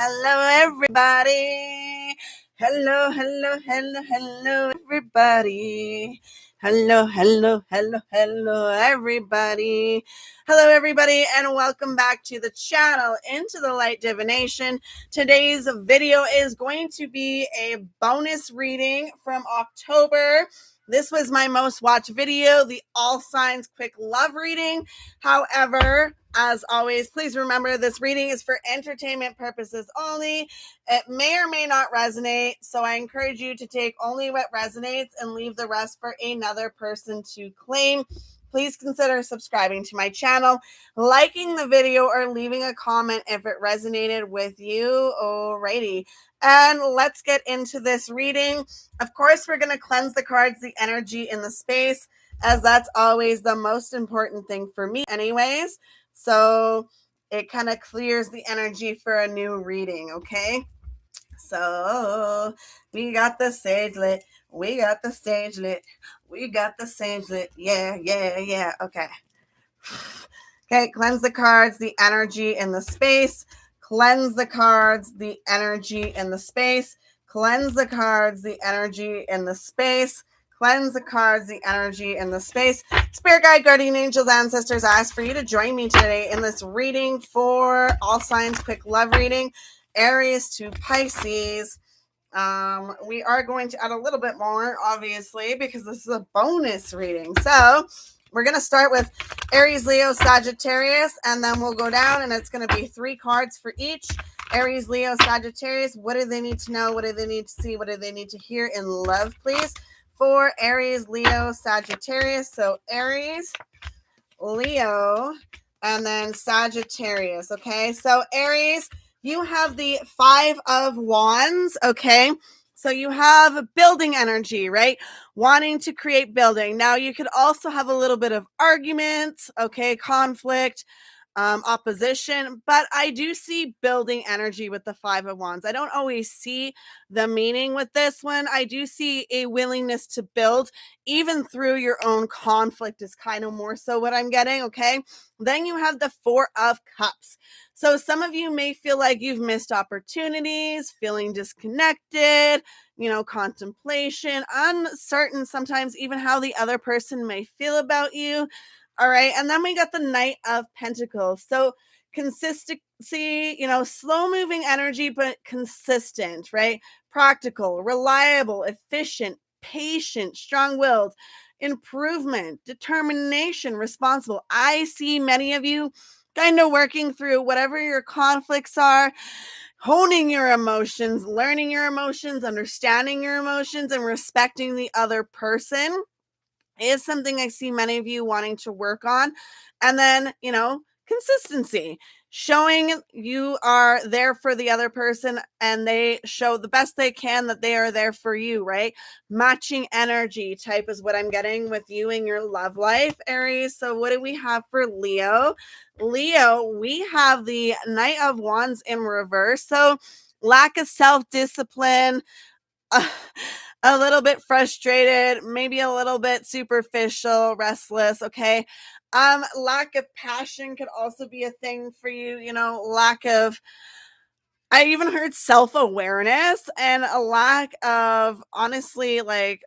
hello, everybody. Hello, everybody. Hello, everybody. Hello, everybody, and welcome back to the channel, Into the Light Divination. Today's video is going to be a bonus reading from October. This was my most watched video, the All Signs Quick Love reading. However, as always, please remember this reading is for entertainment purposes only. It may or may not resonate, so I encourage you to take only what resonates and leave the rest for another person to claim. Please consider subscribing to my channel, liking the video, or leaving a comment if it resonated with you. Alrighty. And let's get into this reading. Of course, we're going to cleanse the cards, the energy in the space, as that's always the most important thing for me anyways. So it kind of clears the energy for a new reading, okay? So we got the sage lit. We got the stage lit. We got the sage lit. Yeah. Okay. Okay, cleanse the cards, the energy in the space. Cleanse the cards, the energy in the space. Cleanse the cards, the energy in the space. Cleanse the cards, the energy in the space. Spirit guide, guardian angels, ancestors, I ask for you to join me today in this reading for All Signs Quick Love reading, Aries to Pisces. We are going to add a little bit more, obviously, because this is a bonus reading. So we're going to start with Aries, Leo, Sagittarius, and then we'll go down, and it's going to be 3 cards for each. Aries, Leo, Sagittarius. What do they need to know? What do they need to see? What do they need to hear in love, please? For Aries, Leo, Sagittarius. So Aries, Leo, and then Sagittarius. Okay, so Aries, you have the 5 of Wands. Okay, so you have building energy, right? Wanting to create building. Now you could also have a little bit of arguments, okay, conflict, opposition, but I do see building energy with the 5 of Wands. I don't always see the meaning with this one. I do see a willingness to build even through your own conflict is kind of more so what I'm getting. Okay, then you have the 4 of Cups. So some of you may feel like you've missed opportunities, feeling disconnected, contemplation, uncertain sometimes even how the other person may feel about you. All right. And then we got the Knight of Pentacles. So consistency, slow moving energy, but consistent, right? Practical, reliable, efficient, patient, strong willed, improvement, determination, responsible. I see many of you kind of working through whatever your conflicts are, honing your emotions, learning your emotions, understanding your emotions, and respecting the other person is something I see many of you wanting to work on. And then, consistency, showing you are there for the other person and they show the best they can that they are there for you, right? Matching energy type is what I'm getting with you in your love life, Aries. So what do we have for Leo? Leo, we have the Knight of Wands in reverse. So lack of self-discipline, a little bit frustrated, maybe a little bit superficial, restless, okay? Lack of passion could also be a thing for you, lack of, I even heard self-awareness and a lack of, honestly, like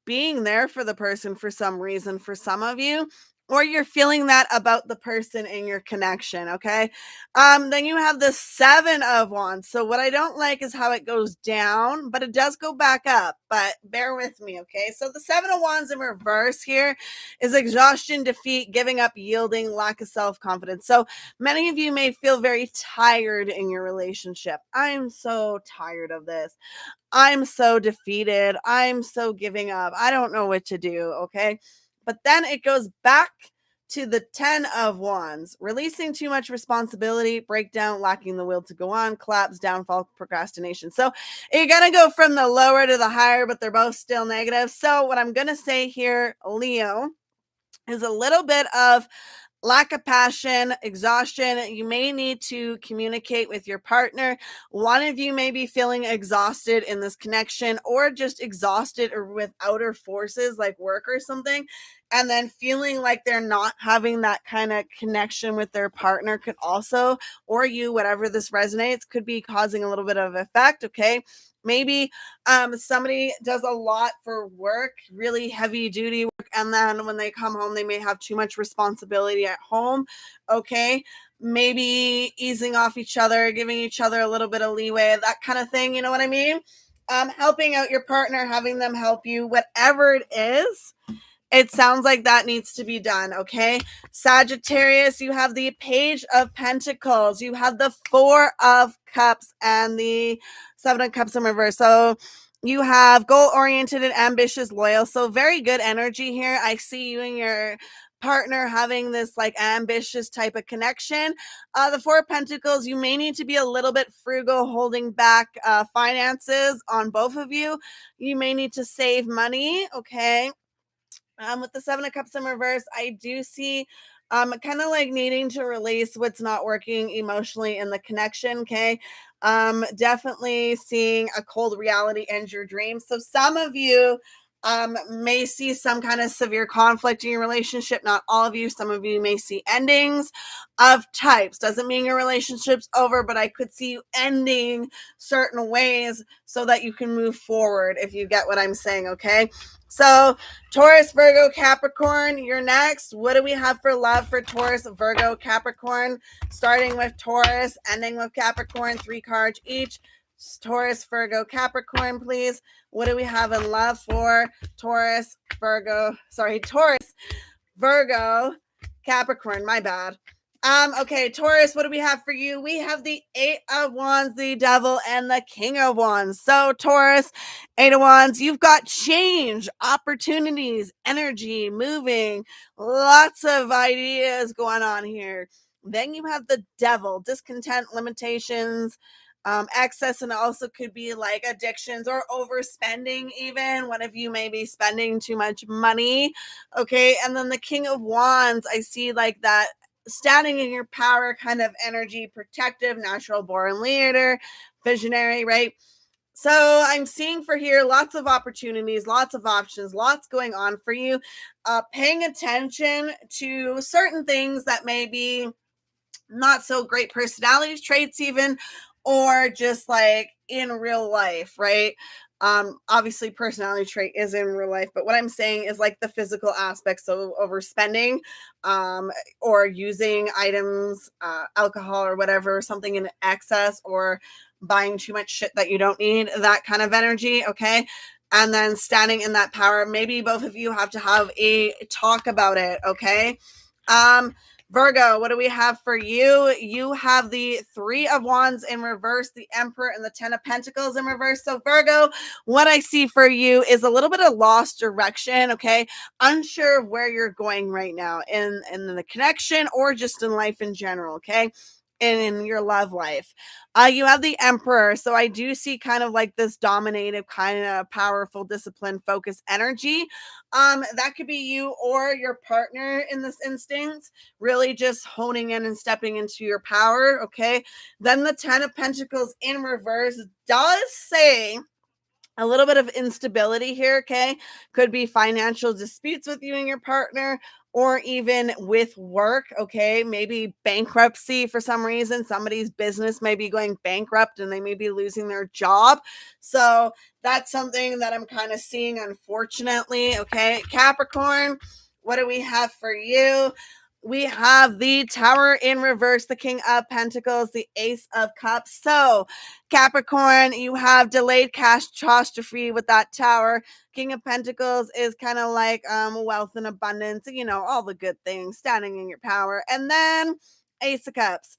being there for the person for some reason for some of you, or you're feeling that about the person in your connection, okay? Then you have the 7 of Wands. So what I don't like is how it goes down, but it does go back up, but bear with me, okay? So the 7 of Wands in reverse here is exhaustion, defeat, giving up, yielding, lack of self-confidence. So many of you may feel very tired in your relationship. I'm so tired of this. I'm so defeated. I'm so giving up. I don't know what to do. Okay. But then it goes back to the 10 of Wands, releasing too much responsibility, breakdown, lacking the will to go on, collapse, downfall, procrastination. So you're going to go from the lower to the higher, but they're both still negative. So what I'm going to say here, Leo, is a little bit of lack of passion, exhaustion. You may need to communicate with your partner. One of you may be feeling exhausted in this connection or just exhausted or with outer forces like work or something. and then feeling like they're not having that kind of connection with their partner could also, or you, whatever this resonates, could be causing a little bit of effect. Okay. Maybe somebody does a lot for work, really heavy duty work, and then when they come home, they may have too much responsibility at home. Okay. Maybe easing off each other, giving each other a little bit of leeway, that kind of thing. You know what I mean? Helping out your partner, having them help you, whatever it is. It sounds like that needs to be done, okay? Sagittarius, you have the Page of Pentacles. You have the Four of Cups and the Seven of Cups in reverse. So you have goal-oriented and ambitious, loyal. So very good energy here. I see you and your partner having this like ambitious type of connection. The Four of Pentacles, you may need to be a little bit frugal, holding back finances on both of you. You may need to save money, okay? With the Seven of Cups in reverse, I do see kind of like needing to release what's not working emotionally in the connection. Okay. Definitely seeing a cold reality end your dreams. So some of you may see some kind of severe conflict in your relationship. Not all of you. Some of you may see endings of types. Doesn't mean your relationship's over, but I could see you ending certain ways so that you can move forward, if you get what I'm saying. Okay. So Taurus, Virgo, Capricorn, you're next. What do we have for love for Taurus, Virgo, Capricorn? Starting with Taurus, ending with Capricorn, 3 cards each. Taurus, Virgo, Capricorn, please. What do we have in love for Taurus, Virgo, Capricorn, my bad. Okay, Taurus, what do we have for you? We have the 8 of Wands, the Devil, and the King of Wands. So, Taurus, 8 of Wands, you've got change, opportunities, energy, moving, lots of ideas going on here. Then you have the Devil, discontent, limitations, excess, and also could be like addictions or overspending. Even one of you may be spending too much money. Okay, and then the King of Wands, I see like that standing in your power kind of energy, protective, natural born leader, visionary, right? So I'm seeing for here lots of opportunities, lots of options, lots going on for you. Paying attention to certain things that may be not so great personality traits, even, or just like in real life, right? Obviously personality trait is in real life, but what I'm saying is like the physical aspects. So overspending, or using items, alcohol or whatever, something in excess, or buying too much shit that you don't need, that kind of energy. Okay. And then standing in that power, maybe both of you have to have a talk about it. Okay. Virgo, what do we have for you? You have the 3 of Wands in reverse, the Emperor, and the 10 of Pentacles in reverse. So Virgo, what I see for you is a little bit of lost direction, okay? Unsure of where you're going right now in the connection or just in life in general, okay? And in your love life. You have the Emperor. So I do see kind of like this dominative, kind of powerful, disciplined, focused energy. That could be you or your partner in this instance, really just honing in and stepping into your power. Okay. Then the 10 of Pentacles in reverse does say a little bit of instability here. Okay. Could be financial disputes with you and your partner, or even with work. Okay. Maybe bankruptcy for some reason. Somebody's business may be going bankrupt and they may be losing their job. So that's something that I'm kind of seeing, unfortunately. Okay. Capricorn, what do we have for you? We have the Tower in reverse, the King of Pentacles, the Ace of Cups. So, Capricorn, you have delayed catastrophe with that Tower. King of Pentacles is kind of like wealth and abundance, you know, all the good things, standing in your power. And then Ace of Cups.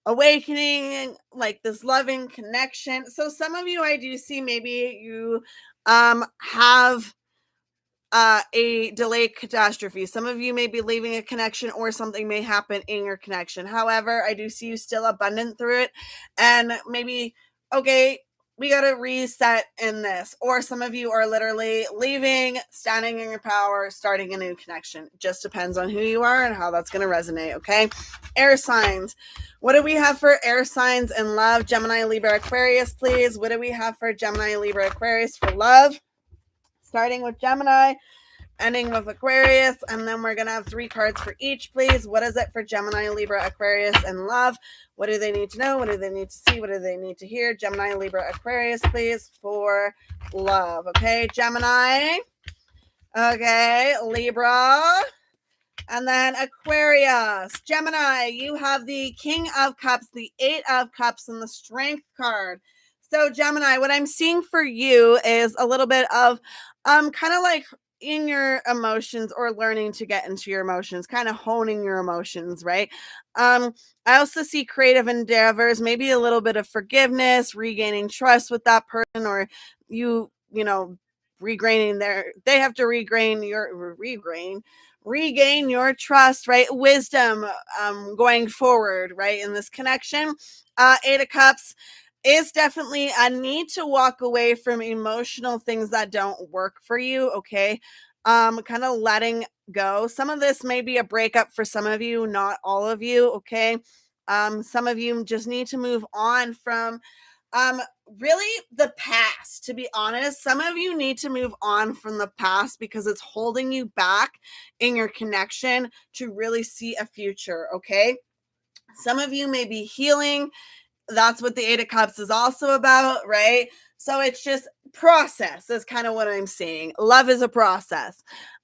Awakening, like this loving connection. So some of you, I do see maybe you have a delayed catastrophe. Some of you may be leaving a connection, or something may happen in your connection. However, I do see you still abundant through it, and maybe, okay, we got to reset in this. Or some of you are literally leaving, standing in your power, starting a new connection. Just depends on who you are and how that's going to resonate. Okay. Air signs. What do we have for air signs in love? Gemini, Libra, Aquarius, please. What do we have for Gemini, Libra, Aquarius for love? Starting with Gemini. ending with Aquarius, and then we're going to have 3 cards for each, please. What is it for Gemini, Libra, Aquarius, and love? What do they need to know? What do they need to see? What do they need to hear? Gemini, Libra, Aquarius, please, for love. Okay, Gemini. Okay, Libra. And then Aquarius. Gemini, you have the King of Cups, the 8 of Cups, and the Strength card. So Gemini, what I'm seeing for you is a little bit of kind of like in your emotions, or learning to get into your emotions, kind of honing your emotions, right? I also see creative endeavors, maybe a little bit of forgiveness, regaining trust with that person, or you know, they have to regain your trust, right? Wisdom going forward, right? In this connection. 8 of Cups is definitely a need to walk away from emotional things that don't work for you, okay? Kind of letting go. Some of this may be a breakup for some of you, not all of you, okay? Some of you just need to move on from um really the past. To be honest, some of you need to move on from the past because it's holding you back in your connection to really see a future, okay? Some of you may be healing. That's what the 8 of Cups is also about, right? So it's just process is kind of what I'm seeing. Love is a process.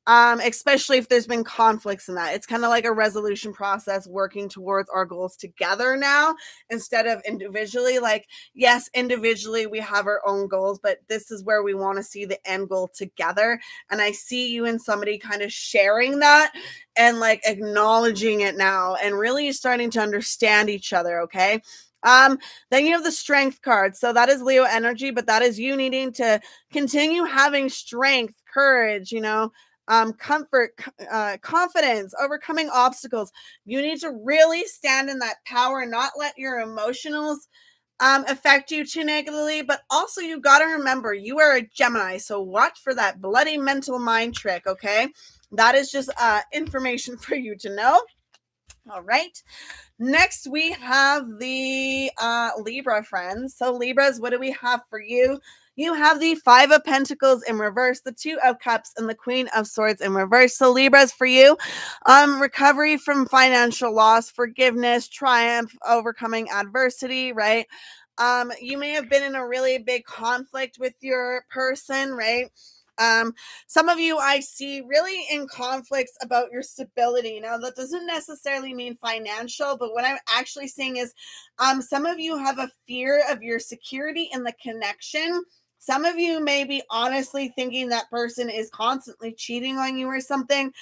Especially if there's been conflicts in that. It's kind of like a resolution process, working towards our goals together now instead of individually. Like, yes, individually we have our own goals, but this is where we want to see the end goal together. And I see you and somebody kind of sharing that and like acknowledging it now and really starting to understand each other, okay? Then you have the Strength card. So that is Leo energy, but that is you needing to continue having strength, courage, comfort, confidence, overcoming obstacles. You need to really stand in that power and not let your emotionals affect you too negatively. But also, you got to remember you are a Gemini, so watch for that bloody mental mind trick. Okay, that is just information for you to know. All right. Next, we have the Libra friends. So Libras, what do we have for you? You have the 5 of Pentacles in reverse, the 2 of Cups, and the Queen of Swords in reverse. So Libras, for you, recovery from financial loss, forgiveness, triumph, overcoming adversity, right? You may have been in a really big conflict with your person, right? Some of you I see really in conflicts about your stability. Now, that doesn't necessarily mean financial, but what I'm actually saying is some of you have a fear of your security in the connection. Some of you may be honestly thinking that person is constantly cheating on you or something.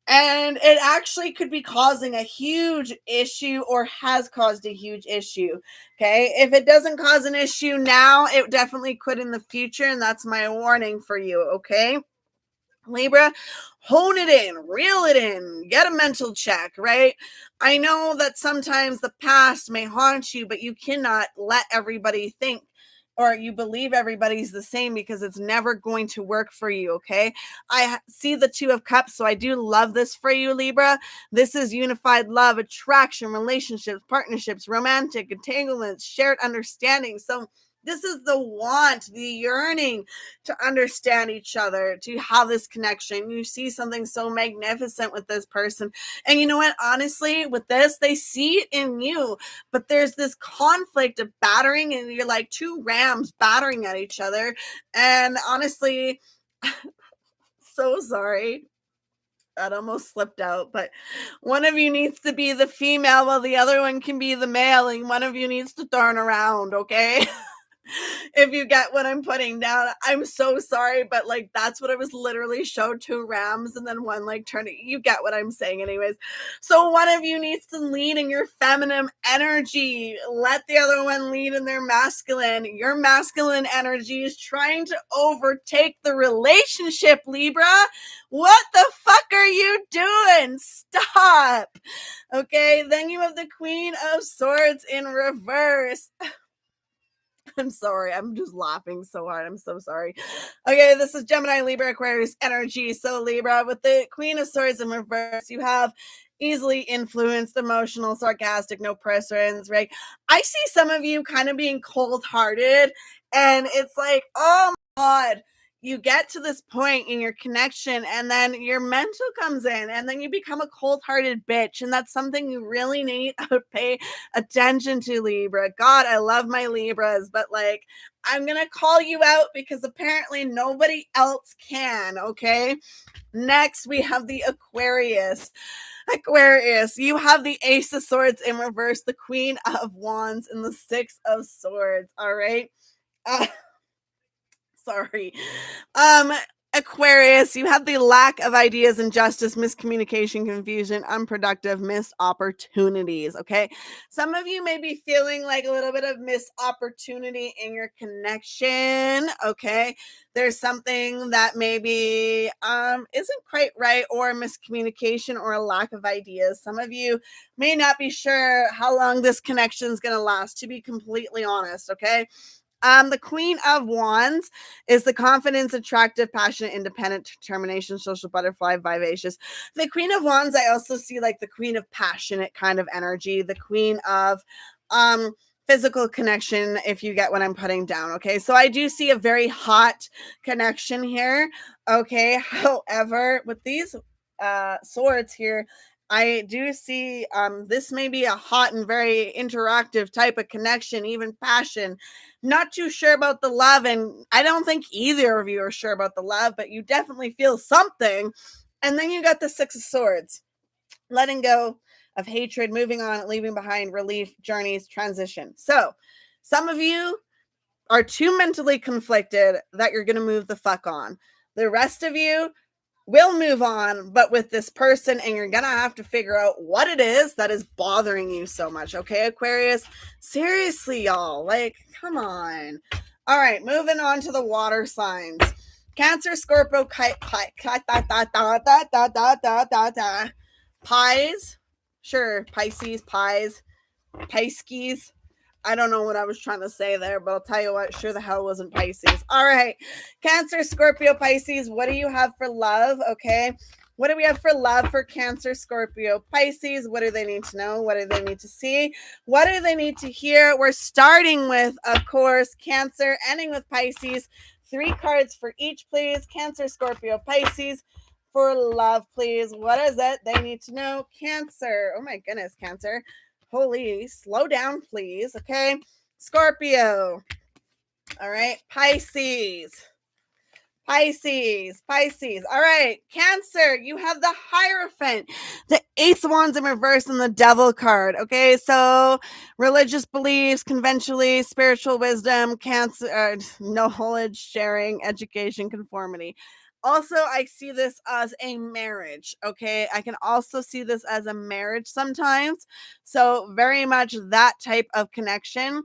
And it actually could be causing a huge issue or has caused a huge issue. Okay. If it doesn't cause an issue now, it definitely could in the future. And that's my warning for you. Okay. Libra, hone it in, reel it in, get a mental check, right? I know that sometimes the past may haunt you, but you cannot let everybody think or you believe everybody's the same because it's never going to work for you, okay? I see the 2 of Cups, so I do love this for you, Libra. This is unified love, attraction, relationships, partnerships, romantic entanglements, shared understanding. So this is the want, the yearning to understand each other, to have this connection. You see something so magnificent with this person. And you know what? Honestly, with this, they see it in you, but there's this conflict of battering, and you're like 2 rams battering at each other. And honestly, so sorry. That almost slipped out, but one of you needs to be the female while the other one can be the male, and one of you needs to turn around, okay? If you get what I'm putting down, I'm so sorry, but like that's what it was literally showed 2 rams and then one like turning. You get what I'm saying, anyways. So one of you needs to lead in your feminine energy. Let the other one lead in their masculine. Your masculine energy is trying to overtake the relationship, Libra. What the fuck are you doing? Stop. Okay, then you have the Queen of Swords in reverse. I'm sorry. I'm just laughing so hard. I'm so sorry. Okay, this is Gemini, Libra, Aquarius energy. So, Libra, with the Queen of Swords in reverse, you have easily influenced, emotional, sarcastic, no preference, right? I see some of you kind of being cold hearted, and it's like, oh my God. you get to this point in your connection and then your mental comes in and then you become a cold-hearted bitch, and that's something you really need to pay attention to, Libra. God, I love my Libras, but like, I'm gonna call you out because apparently nobody else can. Okay, next we have the Aquarius. Aquarius, you have the Ace of Swords in reverse, the Queen of Wands, and the Six of Swords. All right. Uh, sorry. Um, Aquarius, you have the lack of ideas, injustice, miscommunication, confusion, unproductive, missed opportunities. Okay. Some of you may be feeling like a little bit of missed opportunity in your connection. Okay. There's something that maybe isn't quite right, or miscommunication, or a lack of ideas. Some of you may not be sure how long this connection is going to last, to be completely honest. Okay. The Queen of Wands is the confidence, attractive, passionate, independent, determination, social butterfly, vivacious. The Queen of Wands, I also see like the Queen of passionate kind of energy, the Queen of physical connection, if you get what I'm putting down. Okay, so I do see a very hot connection here. Okay, however, with these swords here, I do see this may be a hot and very interactive type of connection, even passion. Not too sure about the love, and I don't think either of you are sure about the love, but you definitely feel something. And then you got the Six of Swords, letting go of hatred, moving on, leaving behind, relief, journeys, transition. So some of you are too mentally conflicted that you're going to move the fuck on. The rest of you will move on, but with this person, and you're gonna have to figure out what it is that is bothering you so much. Okay, Aquarius, seriously, y'all, like, come on. All right, moving on to the water signs. Cancer, Scorpio, Pies, sure, Pisces, pies, Pisces. I don't know what I was trying to say there, but I'll tell you what, sure the hell wasn't Pisces. All right. Cancer, Scorpio, Pisces, what do you have for love? Okay. What do we have for love for Cancer, Scorpio, Pisces? What do they need to know? What do they need to see? What do they need to hear? We're starting with, of course, Cancer, ending with Pisces. 3 cards for each, please. Cancer, Scorpio, Pisces. For love, please. What is it they need to know? Cancer. Oh my goodness, Cancer. Holy, slow down, please. Okay. Scorpio. All right. Pisces. Pisces. Pisces. All right. Cancer. You have the Hierophant, the Ace of Wands in reverse, and the Devil card. Okay. So religious beliefs, conventionally, spiritual wisdom, Cancer, knowledge sharing, education, conformity. Also, I see this as a marriage. Okay. I can also see this as a marriage sometimes. So, very much that type of connection.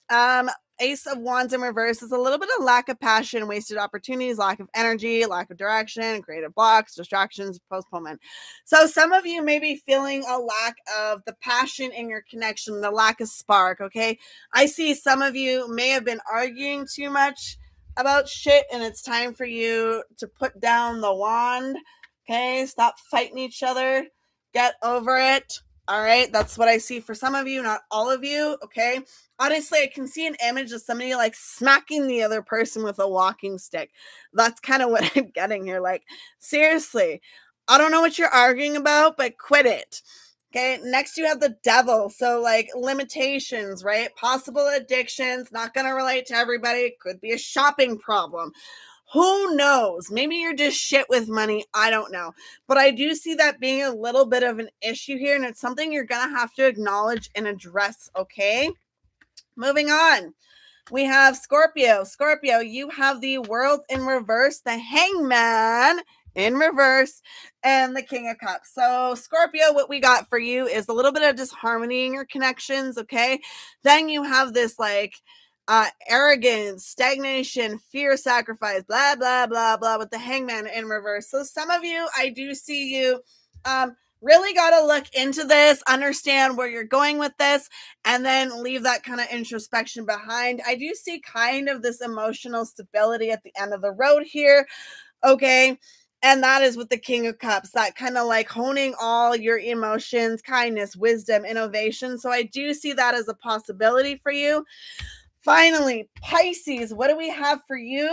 Um, Ace of Wands in reverse is a little bit of lack of passion, wasted opportunities, lack of energy, lack of direction, creative blocks, distractions, postponement. So, some of you may be feeling a lack of the passion in your connection, the lack of spark. Okay. I see some of you may have been arguing too much about shit, and it's time for you to put down the wand. Okay, stop fighting each other, get over it. All right, that's what I see for some of you, not all of you. Okay, honestly, I can see an image of somebody like smacking the other person with a walking stick. That's kind of what I'm getting here. Like, seriously, I don't know what you're arguing about, but quit it. Okay, next you have the Devil. So, like, limitations, right? Possible addictions, not going to relate to everybody. Could be a shopping problem. Who knows? Maybe you're just shit with money. I don't know. But I do see that being a little bit of an issue here, and it's something you're going to have to acknowledge and address, okay? Moving on. We have Scorpio. Scorpio, you have the World in reverse, the Hangman in reverse, and the King of Cups. So, Scorpio, what we got for you is a little bit of disharmony in your connections, okay? Then you have this like arrogance, stagnation, fear, sacrifice, blah, blah, blah, blah, with the Hangman in reverse. So, some of you, I do see you really got to look into this, understand where you're going with this, and then leave that kind of introspection behind. I do see kind of this emotional stability at the end of the road here. Okay. And that is with the King of Cups, that kind of like honing all your emotions, kindness, wisdom, innovation. So I do see that as a possibility for you. Finally, Pisces, what do we have for you?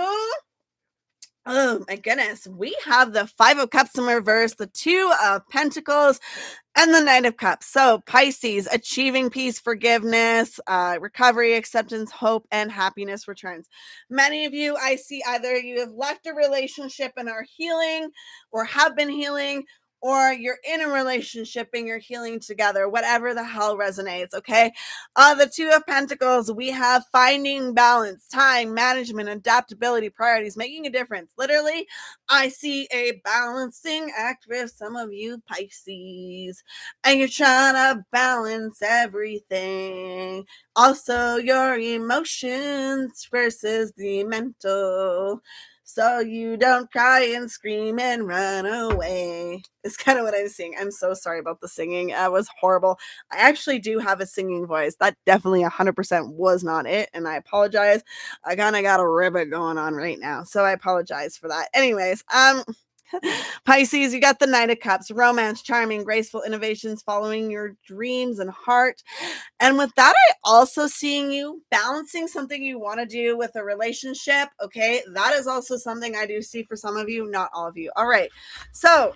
Oh my goodness. We have the Five of Cups in reverse, the Two of Pentacles, and the Knight of Cups. So Pisces, achieving peace, forgiveness, recovery, acceptance, hope, and happiness returns. Many of you, I see either you have left a relationship and are healing or have been healing, or you're in a relationship and you're healing together, whatever the hell resonates, okay? The Two of Pentacles, we have finding balance, time, management, adaptability, priorities, making a difference. Literally, I see a balancing act with some of you Pisces, and you're trying to balance everything. Also, your emotions versus the mental, so you don't cry and scream and run away. It's kind of what I'm seeing. I'm so sorry about the singing. It was horrible. I actually do have a singing voice. That definitely 100% was not it, and I apologize. I kind of got a ribbit going on right now, so I apologize for that. Anyways, Pisces, you got the Knight of Cups, romance, charming, graceful innovations, following your dreams and heart. And with that, I also seeing you balancing something you want to do with a relationship. Okay, that is also something I do see for some of you, not all of you. All right, so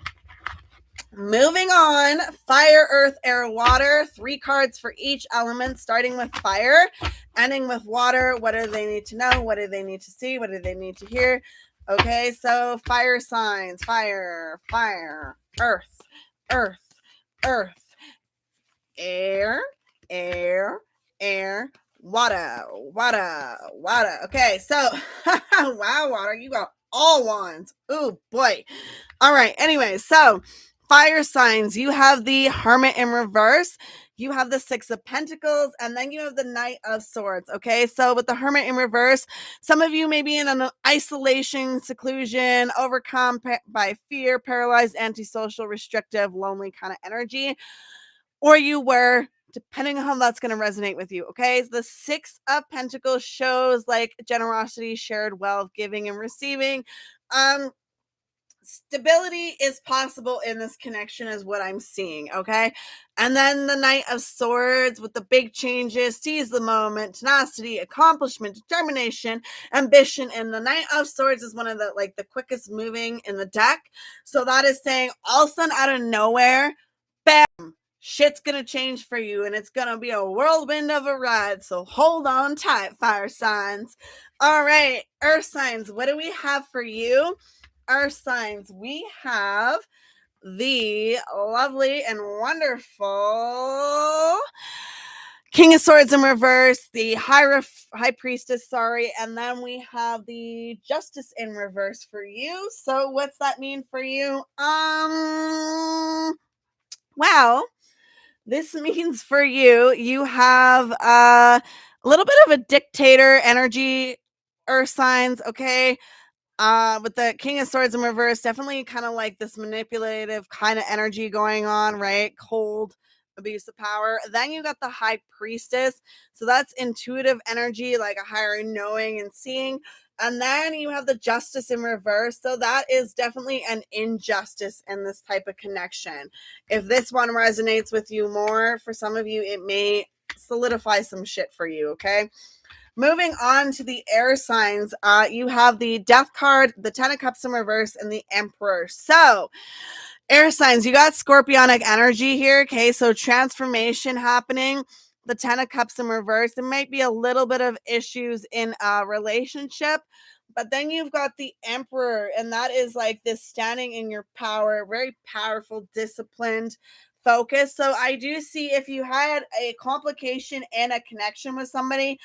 moving on, fire, earth, air, water, 3 cards for each element, starting with fire, ending with water. What do they need to know? What do they need to see? What do they need to hear? Okay, so fire signs, fire, fire, earth, earth, earth, air, air, air, water, water, water. Okay, so wow, water, you got all wands. Oh boy. All right, anyway, so fire signs, you have the Hermit in reverse, you have the Six of Pentacles, and then you have the Knight of Swords. Okay, so with the Hermit in reverse, some of you may be in an isolation, seclusion, overcome by fear, paralyzed, antisocial, restrictive, lonely kind of energy, or you were, depending on how that's going to resonate with you. Okay, the Six of Pentacles shows like generosity, shared wealth, giving and receiving. Stability is possible in this connection is what I'm seeing. Okay, and then the Knight of Swords with the big changes, seize the moment, tenacity, accomplishment, determination, ambition. And the Knight of Swords is one of the like the quickest moving in the deck, so that is saying all of a sudden out of nowhere, bam, shit's gonna change for you, and it's gonna be a whirlwind of a ride. So hold on tight, fire signs. All right, earth signs, what do we have for you? Earth signs, we have the lovely and wonderful King of Swords in reverse, the High Priestess, sorry, and then we have the Justice in reverse for you. So what's that mean for you? Well, this means for you, you have a little bit of a dictator energy, earth signs, okay? With the King of Swords in reverse, definitely kind of like this manipulative kind of energy going on, right? Cold, abuse of power. Then you got the High Priestess. So that's intuitive energy, like a higher knowing and seeing. And then you have the Justice in reverse. So that is definitely an injustice in this type of connection. If this one resonates with you more, for some of you, it may solidify some shit for you, okay? Moving on to the air signs, you have the Death card, the Ten of Cups in reverse, and the Emperor. So, air signs, you got scorpionic energy here, okay? So, transformation happening. The Ten of Cups in reverse. There might be a little bit of issues in a relationship, but then you've got the Emperor, and that is like this standing in your power, very powerful, disciplined, focused. So, I do see if you had a complication and a connection with somebody,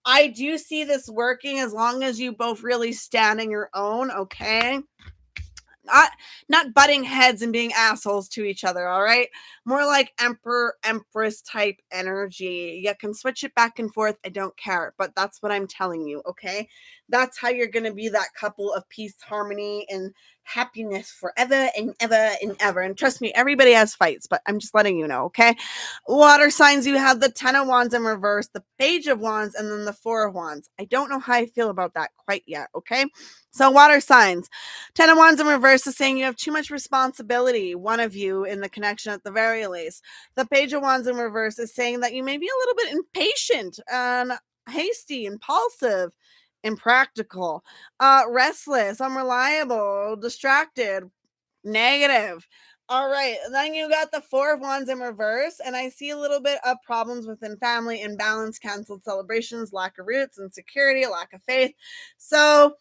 I do see this working as long as you both really stand in your own, okay? Not butting heads and being assholes to each other, all right? More like emperor, empress type energy. You can switch it back and forth. I don't care, but that's what I'm telling you, okay? That's how you're going to be that couple of peace, harmony, and happiness forever and ever and ever. And trust me, everybody has fights, but I'm just letting you know, okay? Water signs, you have the Ten of Wands in reverse, the Page of Wands, and then the Four of Wands. I don't know how I feel about that quite yet, okay? So water signs, Ten of Wands in reverse is saying you have too much responsibility, one of you in the connection at the very least. The Page of Wands in reverse is saying that you may be a little bit impatient and hasty, impulsive impractical, restless, unreliable, distracted, negative. All right. Then you got the Four of Wands in reverse, and I see a little bit of problems within family, imbalance, canceled celebrations, lack of roots, insecurity, lack of faith. So,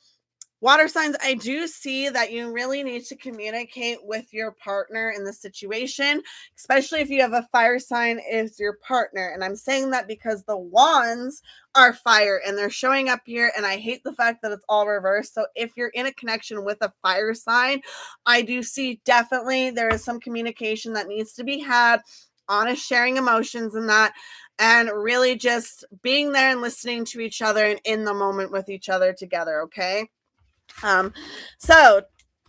water signs, I do see that you really need to communicate with your partner in the situation, especially if you have a fire sign as your partner. And I'm saying that because the wands are fire and they're showing up here. And I hate the fact that it's all reversed. So if you're in a connection with a fire sign, I do see definitely there is some communication that needs to be had, honest sharing emotions and that, and really just being there and listening to each other and in the moment with each other together. Okay. So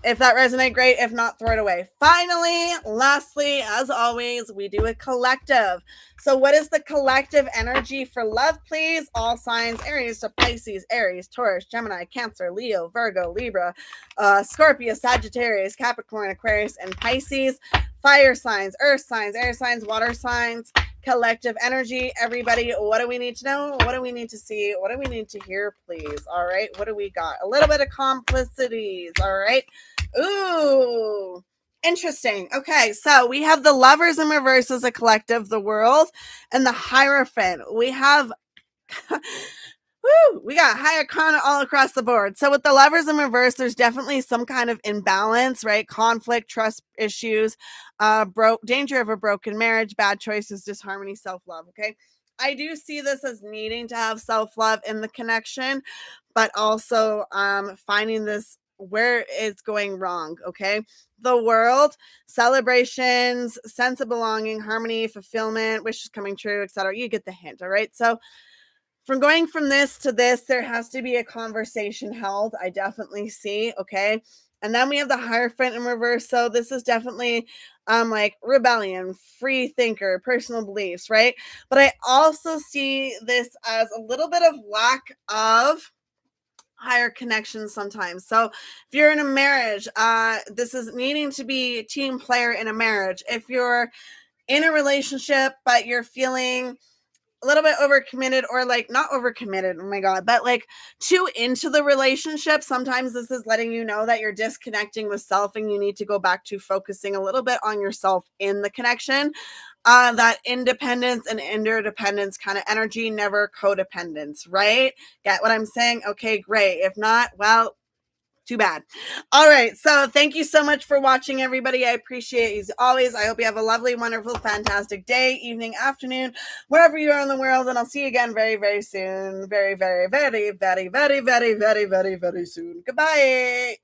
if that resonates, great. If not, throw it away. Finally, lastly, as always, we do a collective. So what is the collective energy for love, please? All signs, Aries to Pisces, Aries, Taurus, Gemini, Cancer, Leo, Virgo, Libra, Scorpio, Sagittarius, Capricorn, Aquarius, and Pisces. Fire signs, earth signs, air signs, water signs, collective energy. Everybody, what do we need to know? What do we need to see? What do we need to hear, please? All right. What do we got? A little bit of complicities. All right. Ooh, interesting. Okay. So we have the Lovers in reverse as a collective, the World, and the Hierophant. We have we got high arcana all across the board. So with the Lovers in reverse, there's definitely some kind of imbalance, right? Conflict, trust issues, danger of a broken marriage, bad choices, disharmony, self-love. Okay. I do see this as needing to have self-love in the connection, but also finding this where it's going wrong. Okay. The World, celebrations, sense of belonging, harmony, fulfillment, wishes coming true, etc. You get the hint. All right. So from going from this to this, there has to be a conversation held. I definitely see. Okay. And then we have the Hierophant in reverse. So this is definitely like rebellion, free thinker, personal beliefs, right? But I also see this as a little bit of lack of higher connections sometimes. So if you're in a marriage, this is needing to be a team player in a marriage. If you're in a relationship, but you're feeling a little bit overcommitted, or like not overcommitted, oh my god, but like too into the relationship, sometimes this is letting you know that you're disconnecting with self and you need to go back to focusing a little bit on yourself in the connection. That independence and interdependence kind of energy, never codependence, right? Get what I'm saying? Okay, great. If not, well, too bad. All right. So thank you so much for watching, everybody. I appreciate you as always. I hope you have a lovely, wonderful, fantastic day, evening, afternoon, wherever you are in the world. And I'll see you again very, very soon. Very, very, very, very, very, very, very, very, very soon. Goodbye.